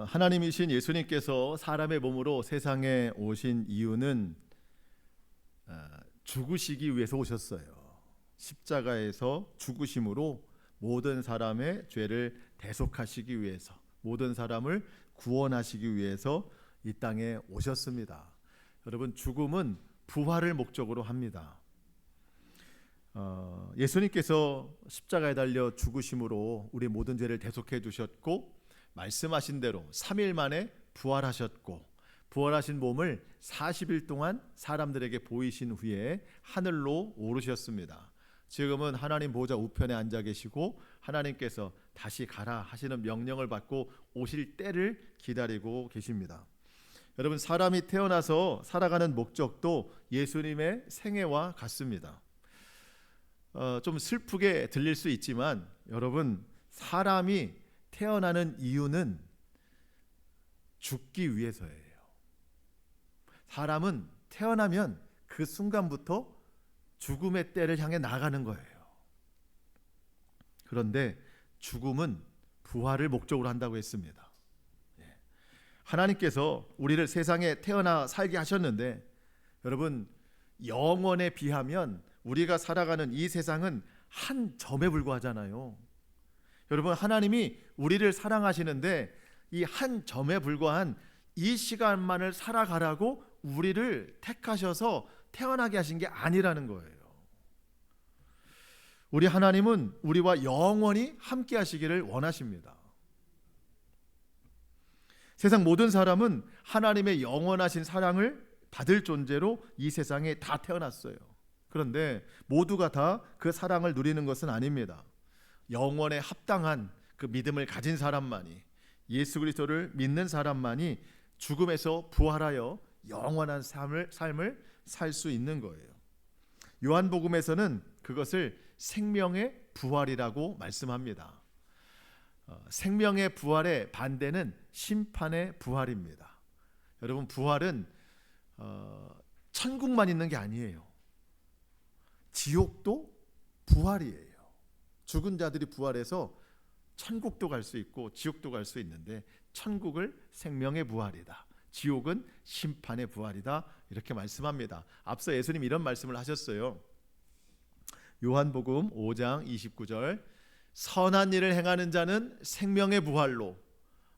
하나님이신 예수님께서 사람의 몸으로 세상에 오신 이유는 죽으시기 위해서 오셨어요. 십자가에서 죽으심으로 모든 사람의 죄를 대속하시기 위해서, 모든 사람을 구원하시기 위해서 이 땅에 오셨습니다. 여러분, 죽음은 부활을 목적으로 합니다. 예수님께서 십자가에 달려 죽으심으로 우리 모든 죄를 대속해 주셨고, 말씀하신 대로 3일 만에 부활하셨고, 부활하신 몸을 40일 동안 사람들에게 보이신 후에 하늘로 오르셨습니다. 지금은 하나님 보좌 우편에 앉아 계시고, 하나님께서 다시 가라 하시는 명령을 받고 오실 때를 기다리고 계십니다. 여러분, 사람이 태어나서 살아가는 목적도 예수님의 생애와 같습니다. 좀 슬프게 들릴 수 있지만, 여러분, 사람이 태어나는 이유는 죽기 위해서예요. 사람은 태어나면 그 순간부터 죽음의 때를 향해 나가는 거예요. 그런데 죽음은 부활을 목적으로 한다고 했습니다. 하나님께서 우리를 세상에 태어나 살게 하셨는데, 여러분, 영원에 비하면 우리가 살아가는 이 세상은 한 점에 불과하잖아요. 여러분, 하나님이 우리를 사랑하시는데 이 한 점에 불과한 이 시간만을 살아가라고 우리를 택하셔서 태어나게 하신 게 아니라는 거예요. 우리 하나님은 우리와 영원히 함께 하시기를 원하십니다. 세상 모든 사람은 하나님의 영원하신 사랑을 받을 존재로 이 세상에 다 태어났어요. 그런데 모두가 다 그 사랑을 누리는 것은 아닙니다. 영원에 합당한 그 믿음을 가진 사람만이, 예수 그리스도를 믿는 사람만이 죽음에서 부활하여 영원한 삶을 살 수 있는 거예요. 요한복음에서는 그것을 생명의 부활이라고 말씀합니다. 생명의 부활의 반대는 심판의 부활입니다. 여러분, 부활은 천국만 있는 게 아니에요. 지옥도 부활이에요. 죽은 자들이 부활해서 천국도 갈 수 있고 지옥도 갈 수 있는데, 천국을 생명의 부활이다, 지옥은 심판의 부활이다, 이렇게 말씀합니다. 앞서 예수님 이런 말씀을 하셨어요. 요한복음 5장 29절, 선한 일을 행하는 자는 생명의 부활로,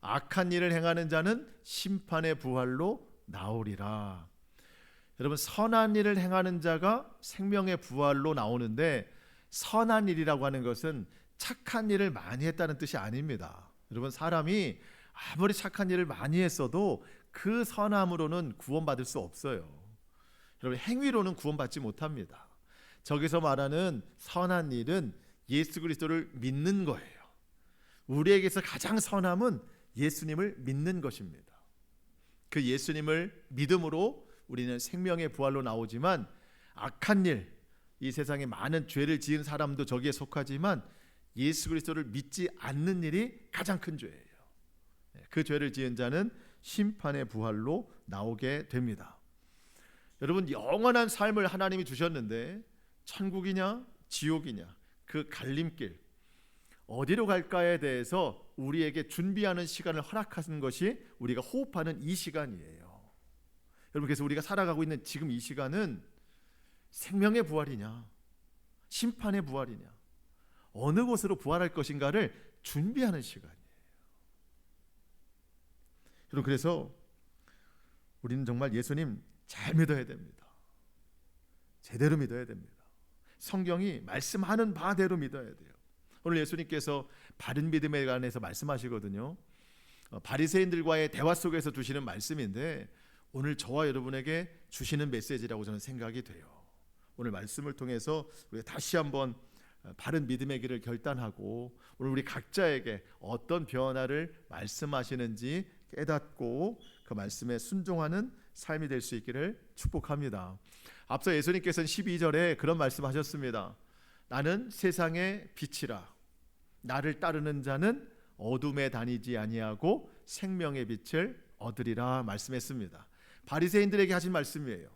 악한 일을 행하는 자는 심판의 부활로 나오리라. 여러분, 선한 일을 행하는 자가 생명의 부활로 나오는데, 선한 일이라고 하는 것은 착한 일을 많이 했다는 뜻이 아닙니다. 여러분, 사람이 아무리 착한 일을 많이 했어도 그 선함으로는 구원받을 수 없어요. 여러분, 행위로는 구원받지 못합니다. 저기서 말하는 선한 일은 예수 그리스도를 믿는 거예요. 우리에게서 가장 선함은 예수님을 믿는 것입니다. 그 예수님을 믿음으로 우리는 생명의 부활로 나오지만, 악한 일, 이 세상에 많은 죄를 지은 사람도 저기에 속하지만 예수 그리스도를 믿지 않는 일이 가장 큰 죄예요. 그 죄를 지은 자는 심판의 부활로 나오게 됩니다. 여러분, 영원한 삶을 하나님이 주셨는데 천국이냐 지옥이냐, 그 갈림길, 어디로 갈까에 대해서 우리에게 준비하는 시간을 허락하는 것이 우리가 호흡하는 이 시간이에요. 여러분, 그래서 우리가 살아가고 있는 지금 이 시간은 생명의 부활이냐 심판의 부활이냐, 어느 곳으로 부활할 것인가를 준비하는 시간이에요. 여러분, 그래서 우리는 정말 예수님 잘 믿어야 됩니다. 제대로 믿어야 됩니다. 성경이 말씀하는 바대로 믿어야 돼요. 오늘 예수님께서 바른 믿음에 관해서 말씀하시거든요. 바리새인들과의 대화 속에서 주시는 말씀인데, 오늘 저와 여러분에게 주시는 메시지라고 저는 생각이 돼요. 오늘 말씀을 통해서 우리가 다시 한번 바른 믿음의 길을 결단하고, 오늘 우리 각자에게 어떤 변화를 말씀하시는지 깨닫고 그 말씀에 순종하는 삶이 될 수 있기를 축복합니다. 앞서 예수님께서는 12절에 그런 말씀하셨습니다. 나는 세상의 빛이라, 나를 따르는 자는 어둠에 다니지 아니하고 생명의 빛을 얻으리라 말씀했습니다. 바리새인들에게 하신 말씀이에요.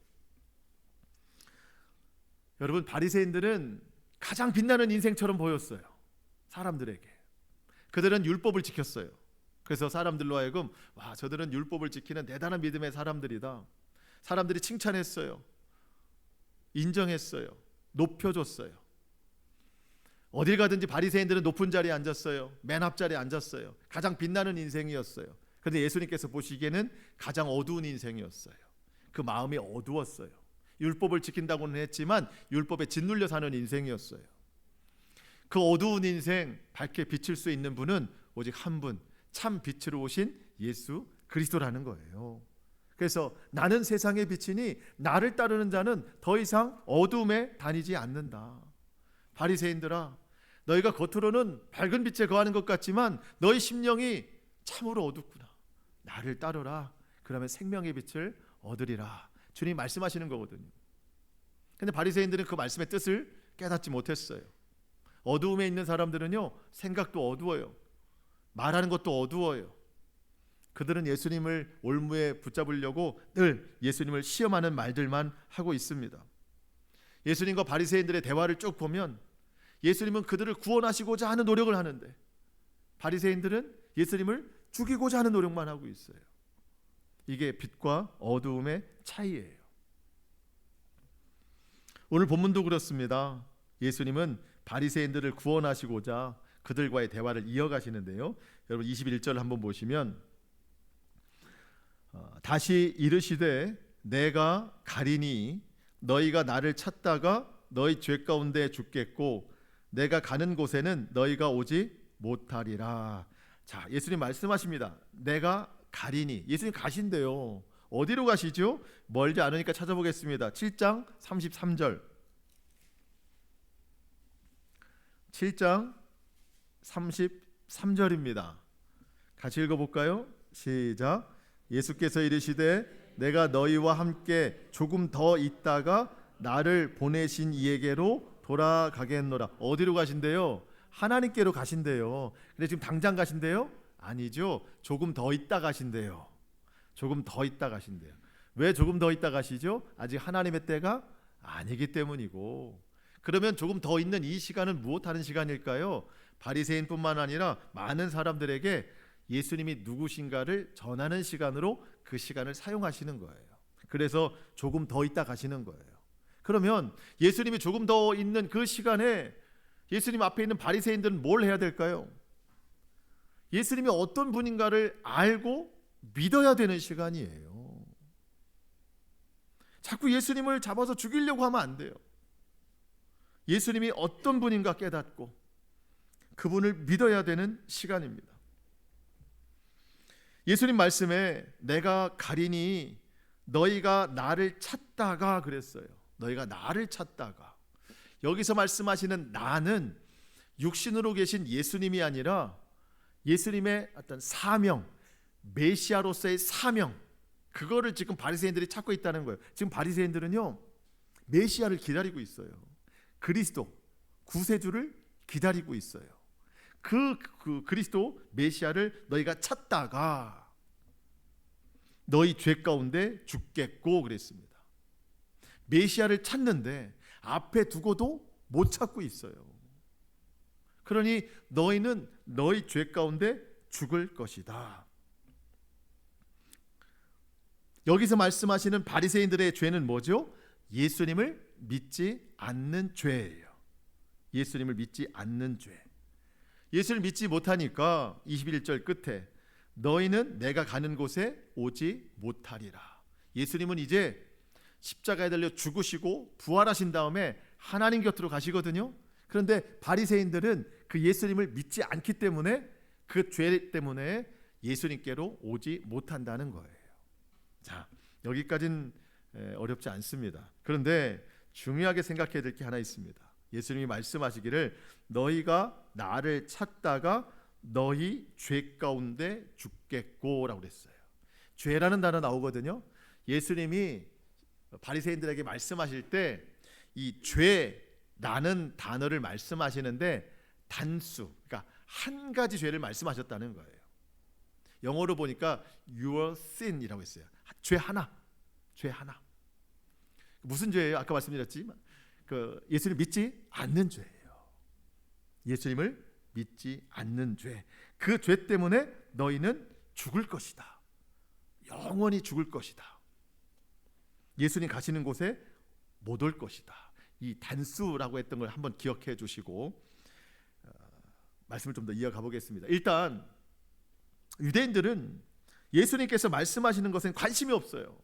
여러분, 바리새인들은 가장 빛나는 인생처럼 보였어요. 사람들에게. 그들은 율법을 지켰어요. 그래서 사람들로 하여금 와, 저들은 율법을 지키는 대단한 믿음의 사람들이다. 사람들이 칭찬했어요. 인정했어요. 높여줬어요. 어딜 가든지 바리새인들은 높은 자리에 앉았어요. 맨 앞자리에 앉았어요. 가장 빛나는 인생이었어요. 그런데 예수님께서 보시기에는 가장 어두운 인생이었어요. 그 마음이 어두웠어요. 율법을 지킨다고는 했지만 율법에 짓눌려 사는 인생이었어요. 그 어두운 인생 밝게 비칠 수 있는 분은 오직 한 분, 참 빛으로 오신 예수 그리스도라는 거예요. 그래서 나는 세상의 빛이니 나를 따르는 자는 더 이상 어둠에 다니지 않는다. 바리새인들아, 너희가 겉으로는 밝은 빛에 거하는 것 같지만 너희 심령이 참으로 어둡구나. 나를 따르라. 그러면 생명의 빛을 얻으리라. 주님 말씀하시는 거거든요. 근데 바리새인들은 그 말씀의 뜻을 깨닫지 못했어요. 어두움에 있는 사람들은요, 생각도 어두워요. 말하는 것도 어두워요. 그들은 예수님을 올무에 붙잡으려고 늘 예수님을 시험하는 말들만 하고 있습니다. 예수님과 바리새인들의 대화를 쭉 보면 예수님은 그들을 구원하시고자 하는 노력을 하는데 바리새인들은 예수님을 죽이고자 하는 노력만 하고 있어요. 이게 빛과 어두움의 차이예요. 오늘 본문도 그렇습니다. 예수님은 바리새인들을 구원하시고자 그들과의 대화를 이어가시는데요. 여러분 21절 한번 보시면 다시 이르시되 내가 가리니 너희가 나를 찾다가 너희 죄 가운데 죽겠고 내가 가는 곳에는 너희가 오지 못하리라. 자, 예수님 말씀하십니다. 내가 가리니. 예수님 가신대요. 어디로 가시죠? 멀지 않으니까 찾아보겠습니다. 7장 33절. 7장 33절입니다. 같이 읽어볼까요? 시작. 예수께서 이르시되 내가 너희와 함께 조금 더 있다가 나를 보내신 이에게로 돌아가겠노라. 어디로 가신대요? 하나님께로 가신대요. 근데 지금 당장 가신대요? 아니죠. 조금 더 있다 가신대요. 조금 더 있다 가신대요. 왜 조금 더 있다 가시죠? 아직 하나님의 때가 아니기 때문이고. 그러면 조금 더 있는 이 시간은 무엇하는 시간일까요? 바리새인뿐만 아니라 많은 사람들에게 예수님이 누구신가를 전하는 시간으로 그 시간을 사용하시는 거예요. 그래서 조금 더 있다 가시는 거예요. 그러면 예수님이 조금 더 있는 그 시간에 예수님 앞에 있는 바리새인들은 뭘 해야 될까요? 예수님이 어떤 분인가를 알고 믿어야 되는 시간이에요. 자꾸 예수님을 잡아서 죽이려고 하면 안 돼요. 예수님이 어떤 분인가 깨닫고 그분을 믿어야 되는 시간입니다. 예수님 말씀에 내가 가리니 너희가 나를 찾다가 그랬어요. 너희가 나를 찾다가. 여기서 말씀하시는 나는 육신으로 계신 예수님이 아니라 예수님의 어떤 사명, 메시아로서의 사명, 그거를 지금 바리새인들이 찾고 있다는 거예요. 지금 바리새인들은요, 메시아를 기다리고 있어요. 그리스도, 구세주를 기다리고 있어요. 그 그리스도 메시아를 너희가 찾다가 너희 죄 가운데 죽겠고 그랬습니다. 메시아를 찾는데 앞에 두고도 못 찾고 있어요. 그러니 너희는 너희 죄 가운데 죽을 것이다. 여기서 말씀하시는 바리새인들의 죄는 뭐죠? 예수님을 믿지 않는 죄예요. 예수님을 믿지 않는 죄. 예수를 믿지 못하니까 21절 끝에 너희는 내가 가는 곳에 오지 못하리라. 예수님은 이제 십자가에 달려 죽으시고 부활하신 다음에 하나님 곁으로 가시거든요. 그런데 바리새인들은 그 예수님을 믿지 않기 때문에 그 죄 때문에 예수님께로 오지 못한다는 거예요. 자, 여기까지는 어렵지 않습니다. 그런데 중요하게 생각해야 될 게 하나 있습니다. 예수님이 말씀하시기를 너희가 나를 찾다가 너희 죄 가운데 죽겠고 라고 그랬어요. 죄라는 단어 나오거든요. 예수님이 바리새인들에게 말씀하실 때 이 죄라는 단어를 말씀하시는데 단수, 그러니까 한 가지 죄를 말씀하셨다는 거예요. 영어로 보니까 your sin이라고 했어요. 죄 하나, 죄 하나. 무슨 죄예요? 아까 말씀드렸지만 예수님을 믿지 않는 죄예요. 예수님을 믿지 않는 죄. 그 죄 때문에 너희는 죽을 것이다. 영원히 죽을 것이다. 예수님 가시는 곳에 못 올 것이다. 이 단수라고 했던 걸 한번 기억해 주시고 말씀을 좀 더 이어가 보겠습니다. 일단 유대인들은 예수님께서 말씀하시는 것엔 관심이 없어요.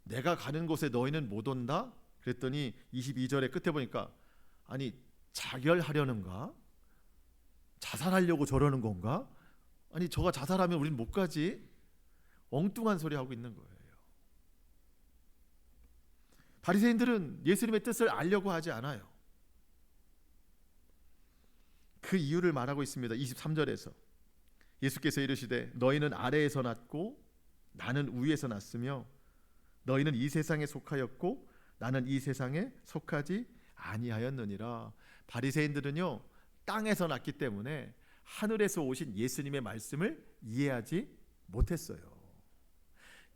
내가 가는 곳에 너희는 못 온다? 그랬더니 22절의 끝에 보니까 아니 자결하려는가? 자살하려고 저러는 건가? 아니 저가 자살하면 우린 못 가지? 엉뚱한 소리 하고 있는 거예요. 바리새인들은 예수님의 뜻을 알려고 하지 않아요. 그 이유를 말하고 있습니다. 23절에서 예수께서 이르시되 너희는 아래에서 났고 나는 위에서 났으며 너희는 이 세상에 속하였고 나는 이 세상에 속하지 아니하였느니라. 바리새인들은요 땅에서 났기 때문에 하늘에서 오신 예수님의 말씀을 이해하지 못했어요.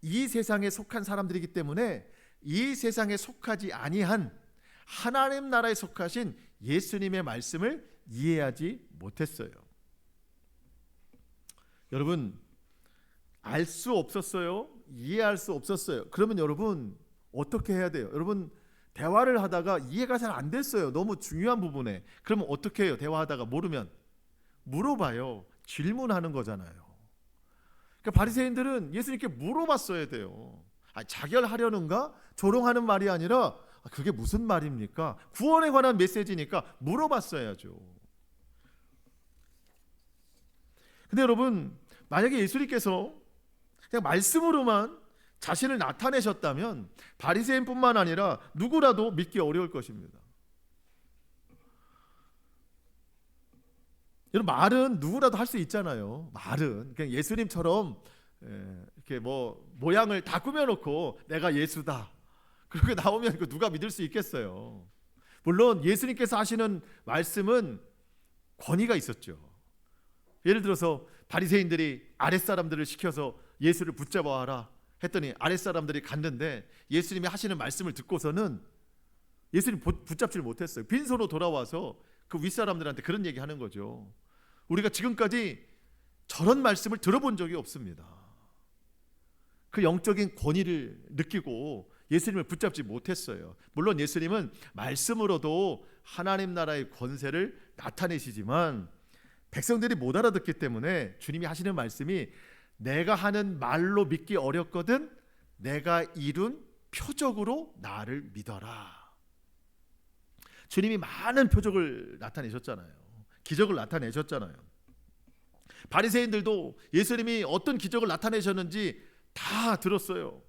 이 세상에 속한 사람들이기 때문에 이 세상에 속하지 아니한 하나님 나라에 속하신 예수님의 말씀을 이해하지 못했어요. 여러분 알 수 없었어요? 이해할 수 없었어요? 그러면 여러분 어떻게 해야 돼요? 여러분 대화를 하다가 이해가 잘 안 됐어요. 너무 중요한 부분에. 그러면 어떻게 해요? 대화하다가 모르면 물어봐요. 질문하는 거잖아요. 그러니까 바리새인들은 예수님께 물어봤어야 돼요. 자결하려는가? 조롱하는 말이 아니라 그게 무슨 말입니까? 구원에 관한 메시지니까 물어봤어야죠. 근데 여러분 만약에 예수님께서 그냥 말씀으로만 자신을 나타내셨다면 바리새인뿐만 아니라 누구라도 믿기 어려울 것입니다. 여러분 말은 누구라도 할 수 있잖아요. 말은 그냥 예수님처럼 이렇게 뭐 모양을 다 꾸며놓고 내가 예수다 그렇게 나오면 누가 믿을 수 있겠어요. 물론 예수님께서 하시는 말씀은 권위가 있었죠. 예를 들어서 바리새인들이 아랫사람들을 시켜서 예수를 붙잡아 와라 했더니 아랫사람들이 갔는데 예수님이 하시는 말씀을 듣고서는 예수님 붙잡지를 못했어요. 빈손으로 돌아와서 그 윗사람들한테 그런 얘기 하는 거죠. 우리가 지금까지 저런 말씀을 들어본 적이 없습니다. 그 영적인 권위를 느끼고 예수님을 붙잡지 못했어요. 물론 예수님은 말씀으로도 하나님 나라의 권세를 나타내시지만 백성들이 못 알아듣기 때문에 주님이 하시는 말씀이 내가 하는 말로 믿기 어렵거든 내가 이룬 표적으로 나를 믿어라. 주님이 많은 표적을 나타내셨잖아요. 기적을 나타내셨잖아요. 바리새인들도 예수님이 어떤 기적을 나타내셨는지 다 들었어요.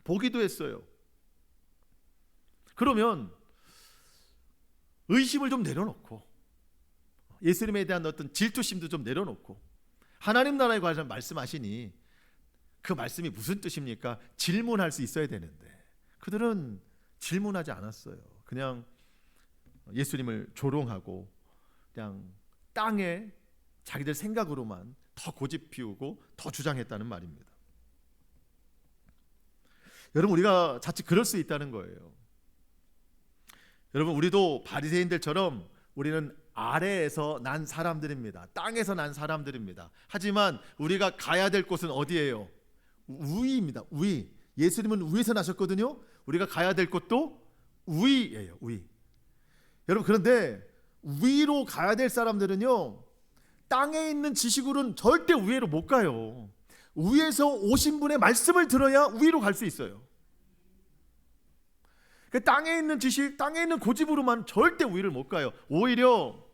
보기도 했어요. 그러면 의심을 좀 내려놓고 예수님에 대한 어떤 질투심도 좀 내려놓고 하나님 나라에 관해서 말씀하시니 그 말씀이 무슨 뜻입니까? 질문할 수 있어야 되는데 그들은 질문하지 않았어요. 그냥 예수님을 조롱하고 그냥 땅에 자기들 생각으로만 더 고집 피우고 더 주장했다는 말입니다. 여러분 우리가 자칫 그럴 수 있다는 거예요. 여러분 우리도 바리새인들처럼 우리는 아래에서 난 사람들입니다. 땅에서 난 사람들입니다. 하지만 우리가 가야 될 곳은 어디예요? 위입니다. 위. 예수님은 위에서 나셨거든요. 우리가 가야 될 곳도 위예요. 위. 여러분 그런데 위로 가야 될 사람들은요 땅에 있는 지식으로는 절대 위로 못 가요. 위에서 오신 분의 말씀을 들어야 위로 갈 수 있어요. 그 땅에 있는 지식, 땅에 있는 고집으로만 절대 위를 못 가요. 오히려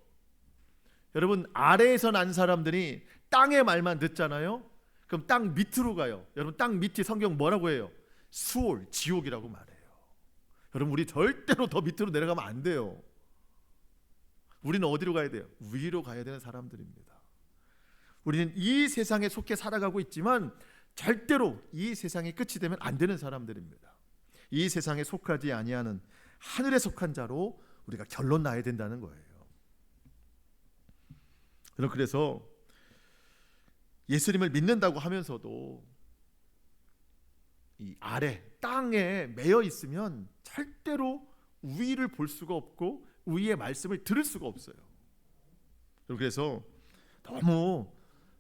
여러분 아래에서 난 사람들이 땅의 말만 듣잖아요. 그럼 땅 밑으로 가요. 여러분 땅 밑이 성경 뭐라고 해요? 수올, 지옥이라고 말해요. 여러분 우리 절대로 더 밑으로 내려가면 안 돼요. 우리는 어디로 가야 돼요? 위로 가야 되는 사람들입니다. 우리는 이 세상에 속해 살아가고 있지만 절대로 이 세상이 끝이 되면 안 되는 사람들입니다. 이 세상에 속하지 아니하는 하늘에 속한 자로 우리가 결론 나야 된다는 거예요. 그래서 예수님을 믿는다고 하면서도 이 아래 땅에 매여 있으면 절대로 위를 볼 수가 없고 위의 말씀을 들을 수가 없어요. 그래서 너무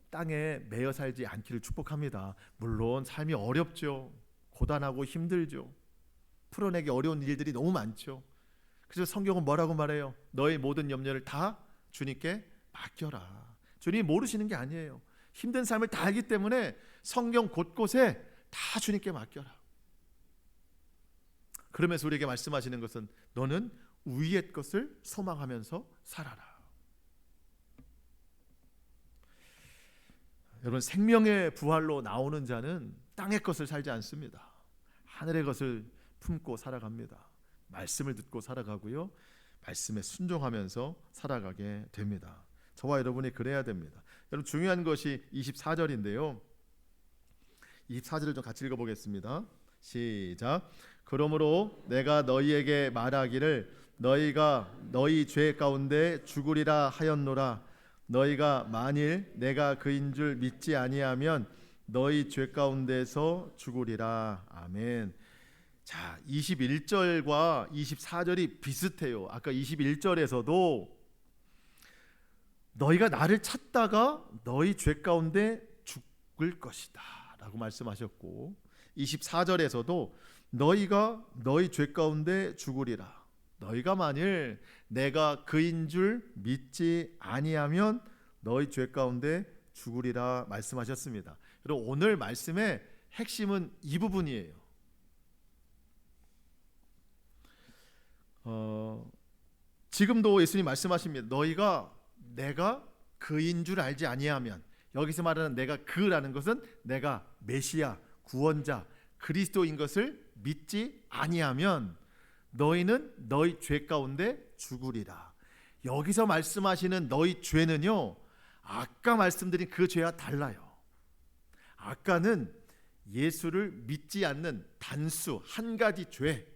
땅에 매여 살지 않기를 축복합니다. 물론 삶이 어렵죠. 고단하고 힘들죠. 풀어내기 어려운 일들이 너무 많죠. 그래서 성경은 뭐라고 말해요? 너의 모든 염려를 다 주님께 맡겨라. 주님이 모르시는 게 아니에요. 힘든 삶을 다 알기 때문에 성경 곳곳에 다 주님께 맡겨라. 그러면서 우리에게 말씀하시는 것은 너는 위의 것을 소망하면서 살아라. 여러분, 생명의 부활로 나오는 자는 땅의 것을 살지 않습니다. 하늘의 것을 품고 살아갑니다. 말씀을 듣고 살아가고요, 말씀에 순종하면서 살아가게 됩니다. 저와 여러분이 그래야 됩니다. 여러분, 중요한 것이 24절인데요 24절을 좀 같이 읽어보겠습니다. 시작. 그러므로 내가 너희에게 말하기를 너희가 너희 죄 가운데 죽으리라 하였노라. 너희가 만일 내가 그인 줄 믿지 아니하면 너희 죄 가운데서 죽으리라. 아멘. 자, 21절과 24절이 비슷해요. 아까 21절에서도 너희가 나를 찾다가 너희 죄 가운데 죽을 것이다 라고 말씀하셨고, 24절에서도 너희가 너희 죄 가운데 죽으리라. 너희가 만일 내가 그인 줄 믿지 아니하면 너희 죄 가운데 죽으리라 말씀하셨습니다. 여러분, 오늘 말씀의 핵심은 이 부분이에요. 지금도 예수님 말씀하십니다. 너희가 내가 그인 줄 알지 아니하면, 여기서 말하는 내가 그라는 것은 내가 메시아, 구원자, 그리스도인 것을 믿지 아니하면 너희는 너희 죄 가운데 죽으리라. 여기서 말씀하시는 너희 죄는요, 아까 말씀드린 그 죄와 달라요. 아까는 예수를 믿지 않는 단수 한 가지 죄,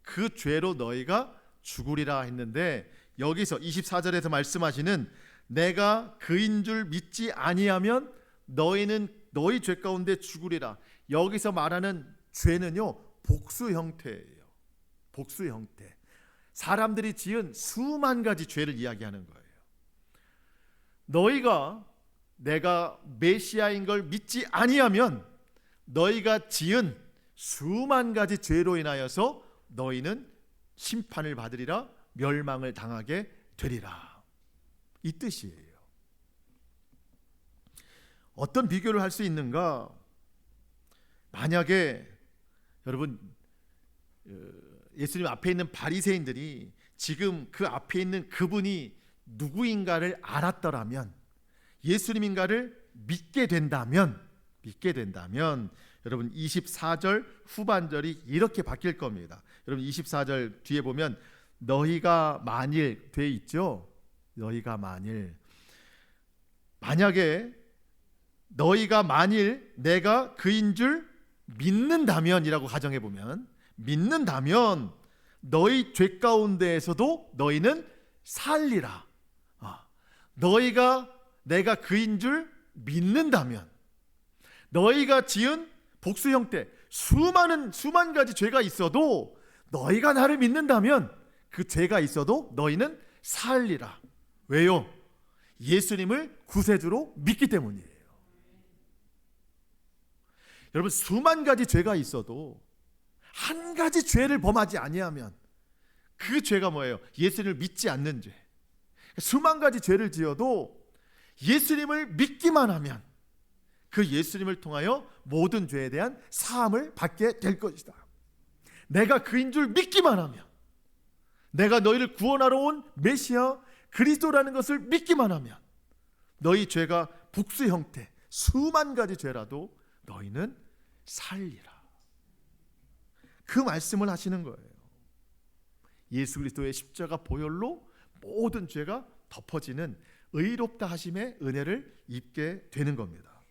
그 죄로 너희가 죽으리라 했는데, 여기서 24절에서 말씀하시는 내가 그인 줄 믿지 아니하면 너희는 너희 죄 가운데 죽으리라. 여기서 말하는 죄는요, 복수 형태예요. 복수 형태. 사람들이 지은 수만 가지 죄를 이야기하는 거예요. 너희가 내가 메시아인 걸 믿지 아니하면 너희가 지은 수만 가지 죄로 인하여서 너희는 심판을 받으리라, 멸망을 당하게 되리라. 이 뜻이에요. 어떤 비교를 할 수 있는가? 만약에 여러분, 예수님 앞에 있는 바리새인들이 지금 그 앞에 있는 그분이 누구인가를 알았더라면, 예수님인가를 믿게 된다면 여러분 24절 후반절이 이렇게 바뀔 겁니다. 여러분 24절 뒤에 보면 너희가 만일 돼 있죠. 너희가 만약에 너희가 만일 내가 그인 줄 믿는다면이라고 가정해 보면, 믿는다면 너희 죄 가운데에서도 너희는 살리라. 너희가 내가 그인 줄 믿는다면, 너희가 지은 복수 형태 수만 가지 죄가 있어도 너희가 나를 믿는다면 그 죄가 있어도 너희는 살리라. 왜요? 예수님을 구세주로 믿기 때문이에요. 여러분, 수만 가지 죄가 있어도 한 가지 죄를 범하지 아니하면 그 죄가 뭐예요? 예수님을 믿지 않는 죄. 수만 가지 죄를 지어도 예수님을 믿기만 하면 그 예수님을 통하여 모든 죄에 대한 사함을 받게 될 것이다. 내가 그인 줄 믿기만 하면, 내가 너희를 구원하러 온 메시아 그리스도라는 것을 믿기만 하면 너희 죄가 복수 형태 수만 가지 죄라도 너희는 살리라. 그 말씀을 하시는 거예요. 예수 그리스도의 십자가 보혈로 모든 죄가 덮어지는 의롭다 하심의 은혜를 입게 되는 겁니다.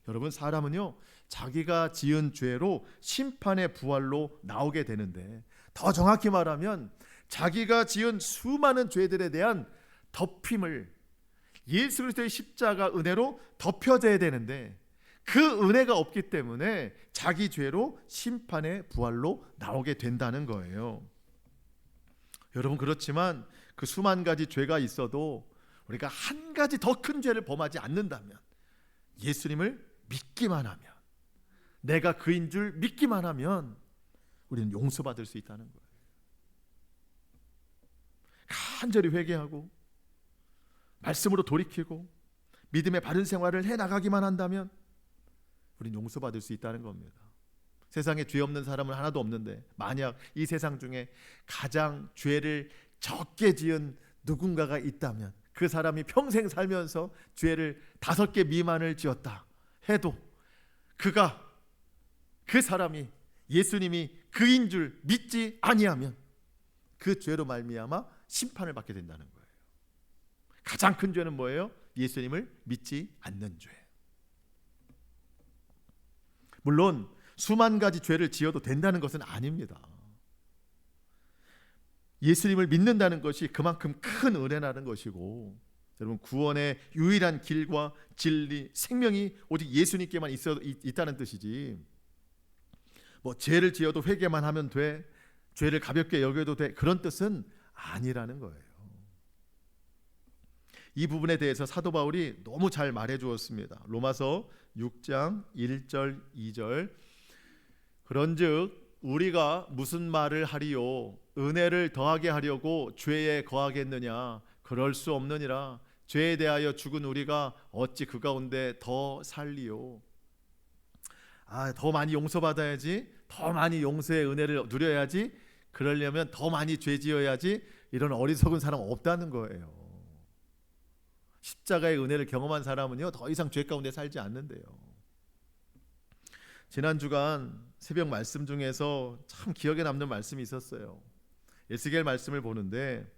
여러분, 사람은요, 자기가 지은 죄로 심판의 부활로 나오게 되는데, 더 정확히 말하면 자기가 지은 수많은 죄들에 대한 덮임을 예수 그리스도의 십자가 은혜로 덮여져야 되는데, 그 은혜가 없기 때문에 자기 죄로 심판의 부활로 나오게 된다는 거예요. 여러분, 그렇지만 그 수만 가지 죄가 있어도 우리가 한 가지 더 큰 죄를 범하지 않는다면, 예수님을 믿기만 하면, 내가 그인 줄 믿기만 하면 우리는 용서받을 수 있다는 거예요. 간절히 회개하고 말씀으로 돌이키고 믿음의 바른 생활을 해나가기만 한다면 우리는 용서받을 수 있다는 겁니다. 세상에 죄 없는 사람은 하나도 없는데, 만약 이 세상 중에 가장 죄를 적게 지은 누군가가 있다면, 그 사람이 평생 살면서 죄를 5개 미만을 지었다 해도 그 사람이 예수님이 그인 줄 믿지 아니하면 그 죄로 말미암아 심판을 받게 된다는 거예요. 가장 큰 죄는 뭐예요? 예수님을 믿지 않는 죄. 물론 수만 가지 죄를 지어도 된다는 것은 아닙니다. 예수님을 믿는다는 것이 그만큼 큰 은혜라는 것이고, 여러분, 구원의 유일한 길과 진리, 생명이 오직 예수님께만 있다는 뜻이지, 뭐 죄를 지어도 회개만 하면 돼, 죄를 가볍게 여겨도 돼, 그런 뜻은 아니라는 거예요. 이 부분에 대해서 사도 바울이 너무 잘 말해 주었습니다. 로마서 6장 1절 2절, 그런즉 우리가 무슨 말을 하리요? 은혜를 더하게 하려고 죄에 거하겠느냐? 그럴 수 없느니라. 죄에 대하여 죽은 우리가 어찌 그 가운데 더 살리요? 더 많이 용서받아야지, 더 많이 용서의 은혜를 누려야지, 그러려면 더 많이 죄 지어야지, 이런 어리석은 사람 없다는 거예요. 십자가의 은혜를 경험한 사람은요, 더 이상 죄 가운데 살지 않는데요. 지난 주간 새벽 말씀 중에서 참 기억에 남는 말씀이 있었어요. 에스겔 말씀을 보는데,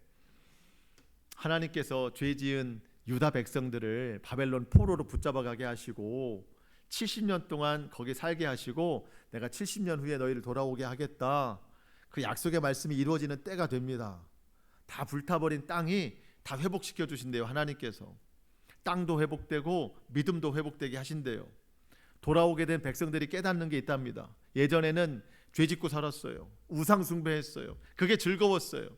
하나님께서 죄 지은 유다 백성들을 바벨론 포로로 붙잡아 가게 하시고 70년 동안 거기 살게 하시고, 내가 70년 후에 너희를 돌아오게 하겠다, 그 약속의 말씀이 이루어지는 때가 됩니다. 다 불타버린 땅이 다 회복시켜 주신대요. 하나님께서 땅도 회복되고 믿음도 회복되게 하신대요. 돌아오게 된 백성들이 깨닫는 게 있답니다. 예전에는 죄짓고 살았어요. 우상 숭배했어요. 그게 즐거웠어요.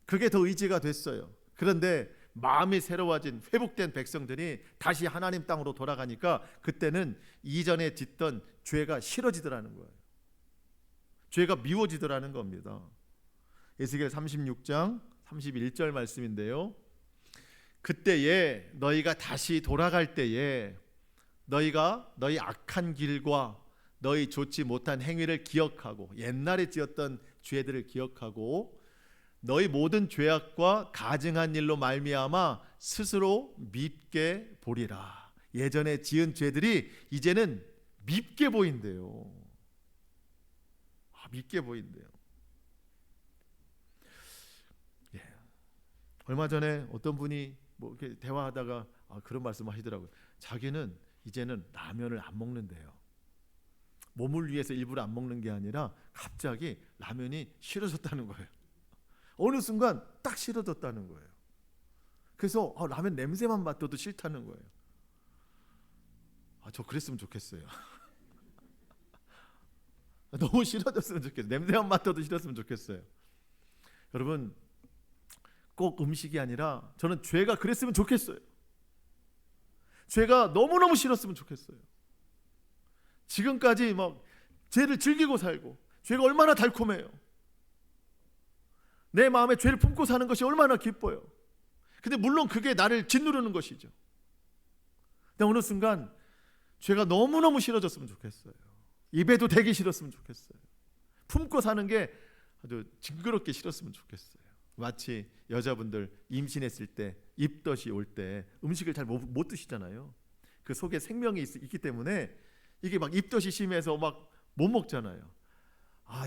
그게 더 의지가 됐어요. 그런데 마음이 새로워진 회복된 백성들이 다시 하나님 땅으로 돌아가니까 그때는 이전에 짓던 죄가 싫어지더라는 거예요. 죄가 미워지더라는 겁니다. 에스겔 36장 31절 말씀인데요, 그때에 너희가 다시 돌아갈 때에 너희가 너희 악한 길과 너희 좋지 못한 행위를 기억하고, 옛날에 지었던 죄들을 기억하고, 너희 모든 죄악과 가증한 일로 말미암아 스스로 밉게 보리라. 예전에 지은 죄들이 이제는 밉게 보인대요. 밉게 보인대요. 얼마 전에 어떤 분이 뭐 이렇게 대화하다가 그런 말씀을 하시더라고요. 자기는 이제는 라면을 안 먹는데요. 몸을 위해서 일부러 안 먹는 게 아니라 갑자기 라면이 싫어졌다는 거예요. 어느 순간 딱 싫어졌다는 거예요. 그래서 라면 냄새만 맡아도 싫다는 거예요. 저 그랬으면 좋겠어요. 너무 싫어졌으면 좋겠어요. 냄새만 맡아도 싫었으면 좋겠어요. 여러분, 꼭 음식이 아니라 저는 죄가 그랬으면 좋겠어요. 죄가 너무너무 싫었으면 좋겠어요. 지금까지 막 죄를 즐기고 살고, 죄가 얼마나 달콤해요. 내 마음에 죄를 품고 사는 것이 얼마나 기뻐요. 근데 물론 그게 나를 짓누르는 것이죠. 근데 어느 순간 죄가 너무너무 싫어졌으면 좋겠어요. 입에도 대기 싫었으면 좋겠어요. 품고 사는 게 아주 징그럽게 싫었으면 좋겠어요. 마치 여자분들 임신했을 때, 입덧이 올 때 음식을 잘 못 드시잖아요. 그 속에 생명이 있기 때문에 이게 막 입덧이 심해서 막 못 먹잖아요.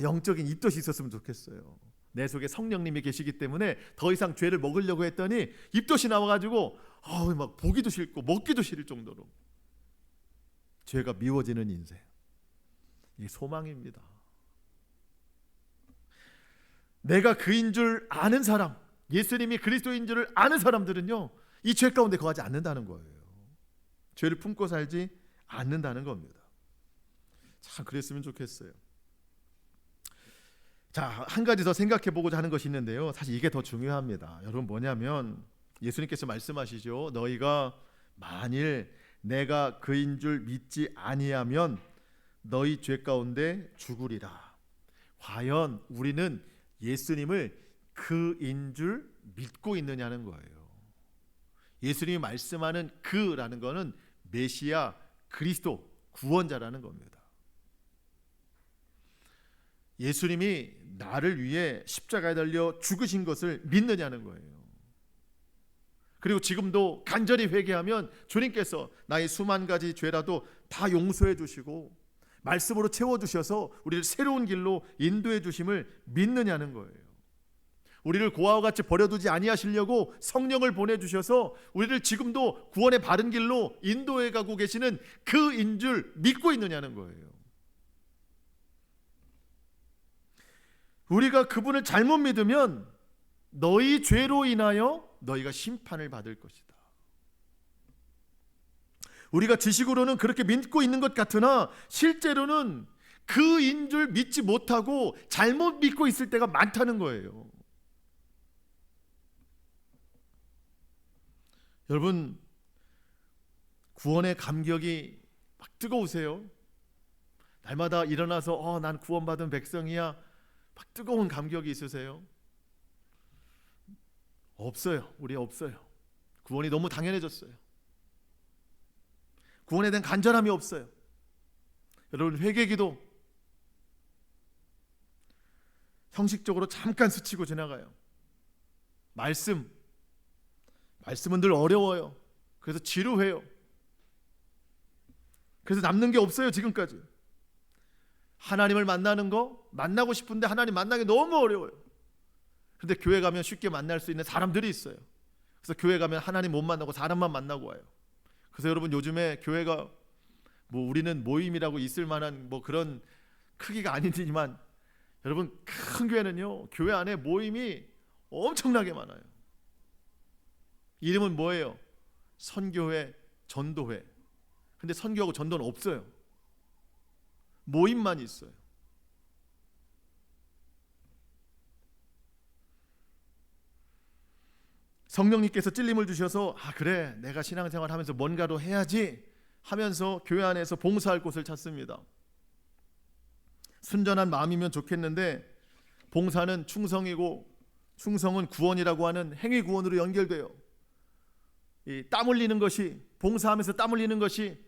영적인 입덧이 있었으면 좋겠어요. 내 속에 성령님이 계시기 때문에 더 이상 죄를 먹으려고 했더니 입덧이 나와가지고 막 보기도 싫고 먹기도 싫을 정도로 죄가 미워지는 인생, 이게 소망입니다. 내가 그인 줄 아는 사람, 예수님이 그리스도인 줄을 아는 사람들은요, 이 죄 가운데 거하지 않는다는 거예요. 죄를 품고 살지 않는다는 겁니다. 참 그랬으면 좋겠어요. 자, 한 가지 더 생각해 보고자 하는 것이 있는데요, 사실 이게 더 중요합니다. 여러분, 뭐냐면 예수님께서 말씀하시죠. 너희가 만일 내가 그인 줄 믿지 아니하면 너희 죄 가운데 죽으리라. 과연 우리는 예수님을 그인 줄 믿고 있느냐는 거예요. 예수님이 말씀하는 그라는 것은 메시아, 그리스도, 구원자라는 겁니다. 예수님이 나를 위해 십자가에 달려 죽으신 것을 믿느냐는 거예요. 그리고 지금도 간절히 회개하면 주님께서 나의 수만 가지 죄라도 다 용서해 주시고 말씀으로 채워주셔서 우리를 새로운 길로 인도해 주심을 믿느냐는 거예요. 우리를 고아와 같이 버려두지 아니하시려고 성령을 보내주셔서 우리를 지금도 구원의 바른 길로 인도해 가고 계시는 그인 줄 믿고 있느냐는 거예요. 우리가 그분을 잘못 믿으면 너희 죄로 인하여 너희가 심판을 받을 것이다. 우리가 지식으로는 그렇게 믿고 있는 것 같으나 실제로는 그인 줄 믿지 못하고 잘못 믿고 있을 때가 많다는 거예요. 여러분, 구원의 감격이 막 뜨거우세요? 날마다 일어나서 난 구원받은 백성이야, 막 뜨거운 감격이 있으세요? 없어요. 우리 없어요. 구원이 너무 당연해졌어요. 구원에 대한 간절함이 없어요. 여러분, 회개기도 형식적으로 잠깐 스치고 지나가요. 말씀은 늘 어려워요. 그래서 지루해요. 그래서 남는 게 없어요. 지금까지 하나님을 만나고 싶은데 하나님 만나기 너무 어려워요. 그런데 교회 가면 쉽게 만날 수 있는 사람들이 있어요. 그래서 교회 가면 하나님 못 만나고 사람만 만나고 와요. 그래서 여러분, 요즘에 교회가 우리는 모임이라고 있을 만한 그런 크기가 아니지만 여러분, 큰 교회는요, 교회 안에 모임이 엄청나게 많아요. 이름은 뭐예요? 선교회, 전도회. 근데 선교하고 전도는 없어요. 모임만 있어요. 성령님께서 찔림을 주셔서 그래, 내가 신앙생활 하면서 뭔가도 해야지 하면서 교회 안에서 봉사할 곳을 찾습니다. 순전한 마음이면 좋겠는데 봉사는 충성이고 충성은 구원이라고 하는 행위 구원으로 연결돼요. 이 땀 흘리는 것이, 봉사하면서 땀 흘리는 것이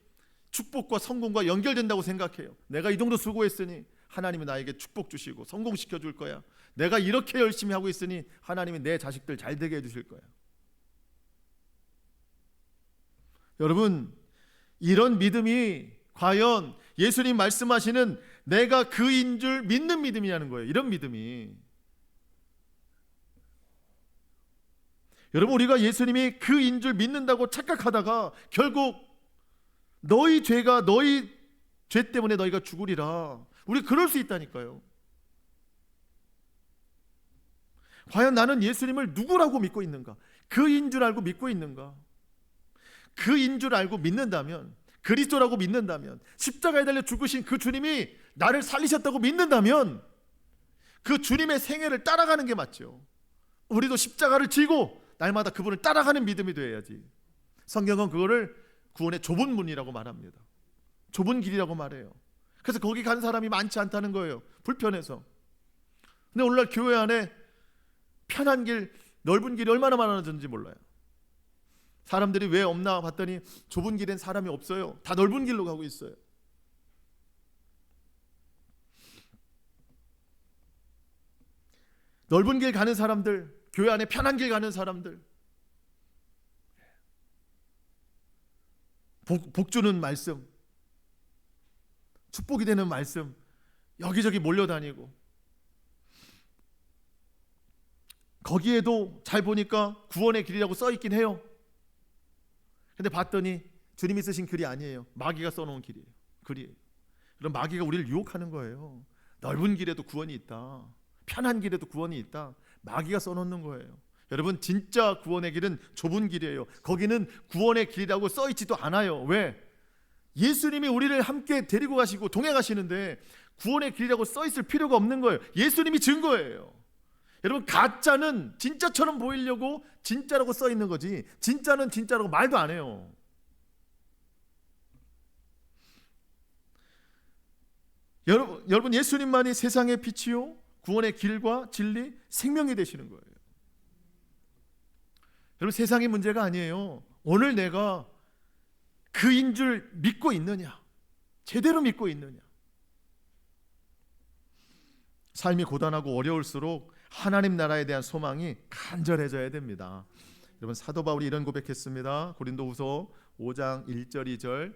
축복과 성공과 연결된다고 생각해요. 내가 이 정도 수고했으니 하나님이 나에게 축복 주시고 성공시켜 줄 거야. 내가 이렇게 열심히 하고 있으니 하나님이 내 자식들 잘 되게 해주실 거야. 여러분, 이런 믿음이 과연 예수님 말씀하시는 내가 그인 줄 믿는 믿음이냐는 거예요. 이런 믿음이. 여러분, 우리가 예수님이 그인 줄 믿는다고 착각하다가 결국 너희 죄가 너희 죄 때문에 너희가 죽으리라. 우리 그럴 수 있다니까요. 과연 나는 예수님을 누구라고 믿고 있는가? 그인 줄 알고 믿고 있는가? 그인 줄 알고 믿는다면, 그리스도라고 믿는다면, 십자가에 달려 죽으신 그 주님이 나를 살리셨다고 믿는다면 그 주님의 생애를 따라가는 게 맞죠. 우리도 십자가를 지고 날마다 그분을 따라가는 믿음이 되어야지. 성경은 그거를 구원의 좁은 문이라고 말합니다. 좁은 길이라고 말해요. 그래서 거기 간 사람이 많지 않다는 거예요. 불편해서. 근데 오늘날 교회 안에 편한 길, 넓은 길이 얼마나 많아졌는지 몰라요. 사람들이 왜 없나 봤더니 좁은 길엔 사람이 없어요. 다 넓은 길로 가고 있어요. 넓은 길 가는 사람들, 교회 안에 편한 길 가는 사람들, 복 주는 말씀, 축복이 되는 말씀 여기저기 몰려다니고, 거기에도 잘 보니까 구원의 길이라고 써있긴 해요. 근데 봤더니 주님이 쓰신 글이 아니에요. 마귀가 써놓은 길이에요. 그럼 마귀가 우리를 유혹하는 거예요. 넓은 길에도 구원이 있다, 편한 길에도 구원이 있다. 마귀가 써놓는 거예요. 여러분, 진짜 구원의 길은 좁은 길이에요. 거기는 구원의 길이라고 써있지도 않아요. 왜? 예수님이 우리를 함께 데리고 가시고 동행하시는데 구원의 길이라고 써있을 필요가 없는 거예요. 예수님이 증거예요. 여러분, 가짜는 진짜처럼 보이려고 진짜라고 써 있는 거지, 진짜는 진짜라고 말도 안 해요. 여러분, 예수님만이 세상의 빛이요 구원의 길과 진리, 생명이 되시는 거예요. 여러분, 세상이 문제가 아니에요. 오늘 내가 그인 줄 믿고 있느냐, 제대로 믿고 있느냐. 삶이 고단하고 어려울수록 하나님 나라에 대한 소망이 간절해져야 됩니다. 여러분, 사도 바울이 이런 고백했습니다. 고린도후서 5장 1절 2절.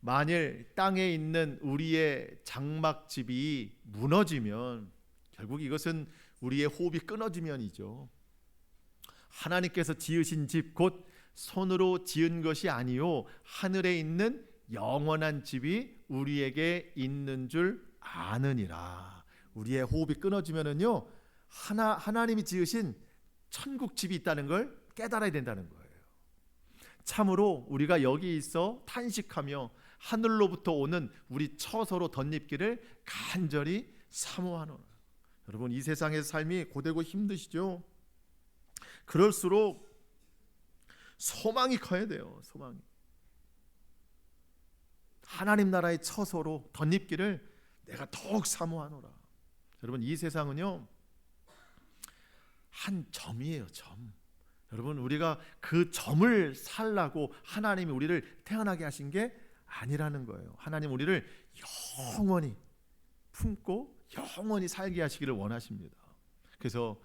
만일 땅에 있는 우리의 장막집이 무너지면, 결국 이것은 우리의 호흡이 끊어지면이죠. 하나님께서 지으신 집, 곧 손으로 지은 것이 아니요 하늘에 있는 영원한 집이 우리에게 있는 줄 아느니라. 우리의 호흡이 끊어지면은요, 하나님이 지으신 천국 집이 있다는 걸 깨달아야 된다는 거예요. 참으로 우리가 여기 있어 탄식하며 하늘로부터 오는 우리 처소로 덧입기를 간절히 사모하노라. 여러분, 이 세상의 삶이 고되고 힘드시죠? 그럴수록 소망이 커야 돼요. 소망이. 하나님 나라의 처소로 덧입기를 내가 더욱 사모하노라. 여러분, 이 세상은요 한 점이에요. 점. 여러분, 우리가 그 점을 살라고 하나님이 우리를 태어나게 하신 게 아니라는 거예요. 하나님 우리를 영원히 품고 영원히 살게 하시기를 원하십니다. 그래서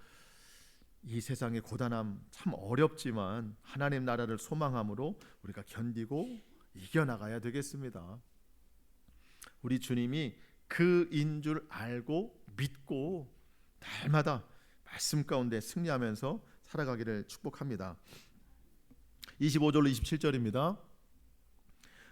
이 세상의 고단함 참 어렵지만 하나님 나라를 소망함으로 우리가 견디고 이겨나가야 되겠습니다. 우리 주님이 그인 줄 알고 믿고 날마다 말씀 가운데 승리하면서 살아가기를 축복합니다. 25절로 27절입니다.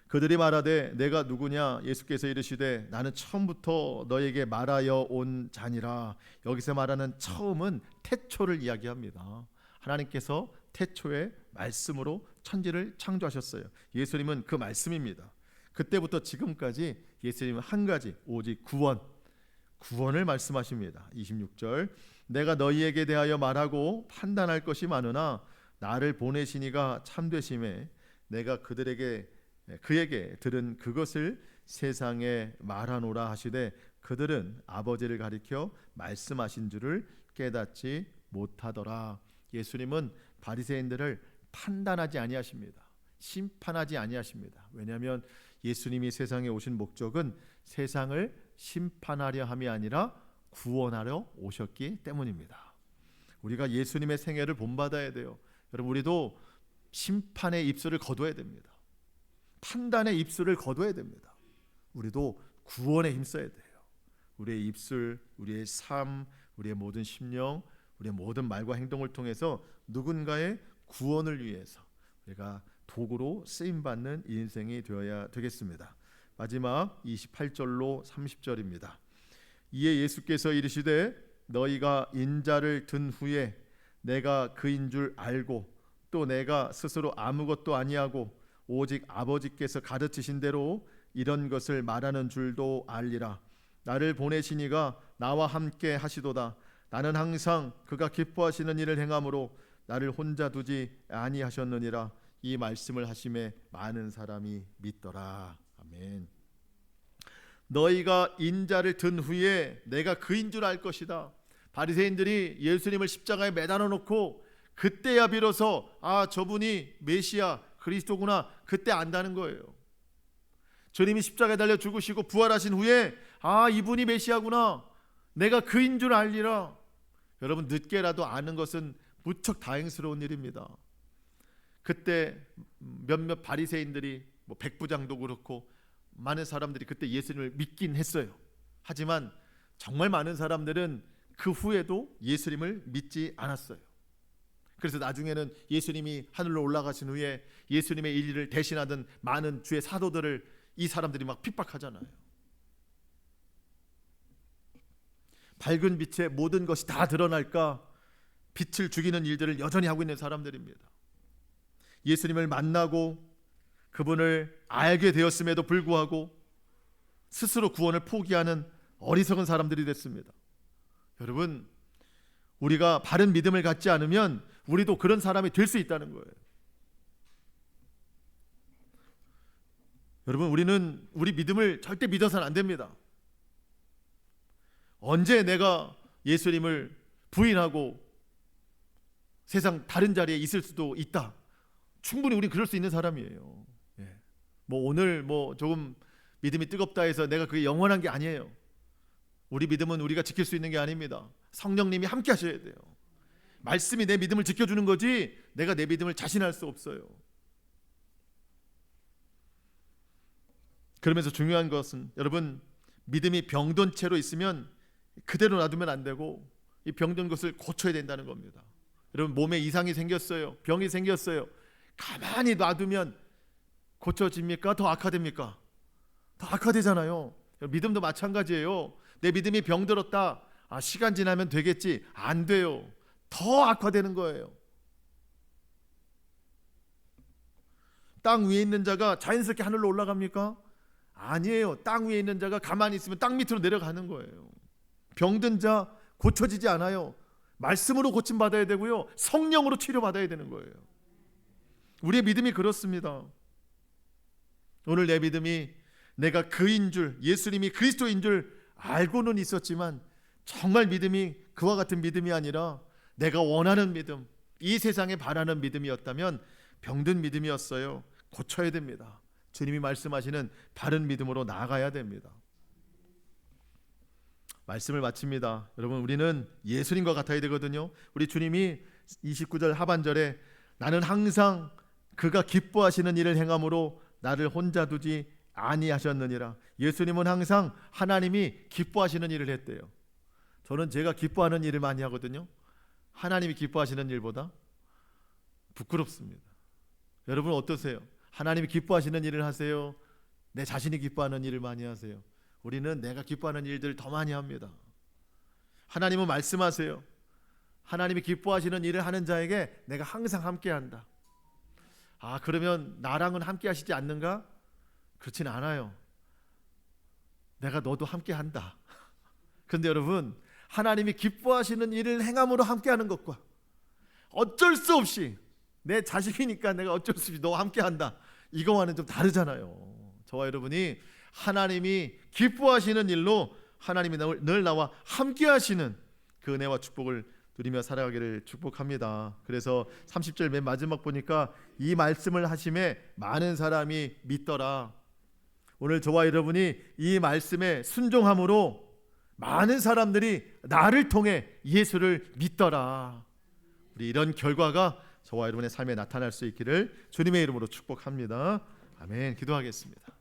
그들이 말하되 내가 누구냐? 예수께서 이르시되 나는 처음부터 너에게 말하여 온 자니라. 여기서 말하는 처음은 태초를 이야기합니다. 하나님께서 태초에 말씀으로 천지를 창조하셨어요. 예수님은 그 말씀입니다. 그때부터 지금까지 예수님은 한 가지, 오직 구원을 말씀하십니다. 26절. 내가 너희에게 대하여 말하고 판단할 것이 많으나 나를 보내시니가 참되심에 내가 그에게 들은 그것을 세상에 말하노라 하시되 그들은 아버지를 가리켜 말씀하신 줄을 깨닫지 못하더라. 예수님은 바리새인들을 판단하지 아니하십니다. 심판하지 아니하십니다. 왜냐하면 예수님이 세상에 오신 목적은 세상을 심판하려 함이 아니라 구원하려 오셨기 때문입니다. 우리가 예수님의 생애를 본받아야 돼요. 여러분, 우리도 심판의 입술을 거둬야 됩니다. 판단의 입술을 거둬야 됩니다. 우리도 구원에 힘써야 돼요. 우리의 입술, 우리의 삶, 우리의 모든 심령, 우리의 모든 말과 행동을 통해서 누군가의 구원을 위해서 우리가 도구로 쓰임받는 인생이 되어야 되겠습니다. 마지막 28절로 30절입니다. 이에 예수께서 이르시되 너희가 인자를 든 후에 내가 그인 줄 알고 또 내가 스스로 아무것도 아니하고 오직 아버지께서 가르치신 대로 이런 것을 말하는 줄도 알리라. 나를 보내시니가 나와 함께 하시도다. 나는 항상 그가 기뻐하시는 일을 행함으로 나를 혼자 두지 아니하셨느니라. 이 말씀을 하심에 많은 사람이 믿더라. 아멘. 너희가 인자를 든 후에 내가 그인 줄 알 것이다. 바리새인들이 예수님을 십자가에 매달아 놓고 그때야 비로소 저분이 메시아 그리스도구나 그때 안다는 거예요. 주님이 십자가에 달려 죽으시고 부활하신 후에 이분이 메시아구나, 내가 그인 줄 알리라. 여러분, 늦게라도 아는 것은 무척 다행스러운 일입니다. 그때 몇몇 바리새인들이 백부장도 그렇고 많은 사람들이 그때 예수님을 믿긴 했어요. 하지만 정말 많은 사람들은 그 후에도 예수님을 믿지 않았어요. 그래서 나중에는 예수님이 하늘로 올라가신 후에 예수님의 일을 대신하던 많은 주의 사도들을 이 사람들이 막 핍박하잖아요. 밝은 빛에 모든 것이 다 드러날까 빛을 죽이는 일들을 여전히 하고 있는 사람들입니다. 예수님을 만나고 그분을 알게 되었음에도 불구하고 스스로 구원을 포기하는 어리석은 사람들이 됐습니다. 여러분, 우리가 바른 믿음을 갖지 않으면 우리도 그런 사람이 될 수 있다는 거예요. 여러분, 우리는 우리 믿음을 절대 믿어서는 안 됩니다. 언제 내가 예수님을 부인하고 세상 다른 자리에 있을 수도 있다. 충분히 우리 그럴 수 있는 사람이에요. 뭐 오늘 뭐 조금 믿음이 뜨겁다 해서 내가 그게 영원한 게 아니에요. 우리 믿음은 우리가 지킬 수 있는 게 아닙니다. 성령님이 함께 하셔야 돼요. 말씀이 내 믿음을 지켜주는 거지 내가 내 믿음을 자신할 수 없어요. 그러면서 중요한 것은 여러분, 믿음이 병든 채로 있으면 그대로 놔두면 안 되고 이 병든 것을 고쳐야 된다는 겁니다. 여러분, 몸에 이상이 생겼어요. 병이 생겼어요. 가만히 놔두면 고쳐집니까? 더 악화됩니까? 더 악화되잖아요. 믿음도 마찬가지예요. 내 믿음이 병들었다. 시간 지나면 되겠지. 안 돼요. 더 악화되는 거예요. 땅 위에 있는 자가 자연스럽게 하늘로 올라갑니까? 아니에요. 땅 위에 있는 자가 가만히 있으면 땅 밑으로 내려가는 거예요. 병든 자 고쳐지지 않아요. 말씀으로 고침받아야 되고요, 성령으로 치료받아야 되는 거예요. 우리의 믿음이 그렇습니다. 오늘 내 믿음이 내가 그인 줄, 예수님이 그리스도인 줄 알고는 있었지만 정말 믿음이 그와 같은 믿음이 아니라 내가 원하는 믿음, 이 세상에 바라는 믿음이었다면 병든 믿음이었어요. 고쳐야 됩니다. 주님이 말씀하시는 바른 믿음으로 나아가야 됩니다. 말씀을 마칩니다. 여러분, 우리는 예수님과 같아야 되거든요. 우리 주님이 29절 하반절에 나는 항상 그가 기뻐하시는 일을 행함으로 나를 혼자 두지 아니하셨느니라. 예수님은 항상 하나님이 기뻐하시는 일을 했대요. 저는 제가 기뻐하는 일을 많이 하거든요. 하나님이 기뻐하시는 일보다 부끄럽습니다. 여러분 어떠세요? 하나님이 기뻐하시는 일을 하세요? 내 자신이 기뻐하는 일을 많이 하세요? 우리는 내가 기뻐하는 일들을 더 많이 합니다. 하나님은 말씀하세요. 하나님이 기뻐하시는 일을 하는 자에게 내가 항상 함께한다. 그러면 나랑은 함께하시지 않는가? 그렇진 않아요. 내가 너도 함께한다. 그런데 여러분, 하나님이 기뻐하시는 일을 행함으로 함께하는 것과 어쩔 수 없이 내 자식이니까 내가 어쩔 수 없이 너와 함께한다, 이거와는 좀 다르잖아요. 저와 여러분이 하나님이 기뻐하시는 일로 하나님이 늘 나와 함께하시는 그 은혜와 축복을 누리며 살아가기를 축복합니다. 그래서 30절 맨 마지막 보니까 이 말씀을 하심에 많은 사람이 믿더라. 오늘 저와 여러분이 이 말씀에 순종함으로 많은 사람들이 나를 통해 예수를 믿더라. 우리 이런 결과가 저와 여러분의 삶에 나타날 수 있기를 주님의 이름으로 축복합니다. 아멘. 기도하겠습니다.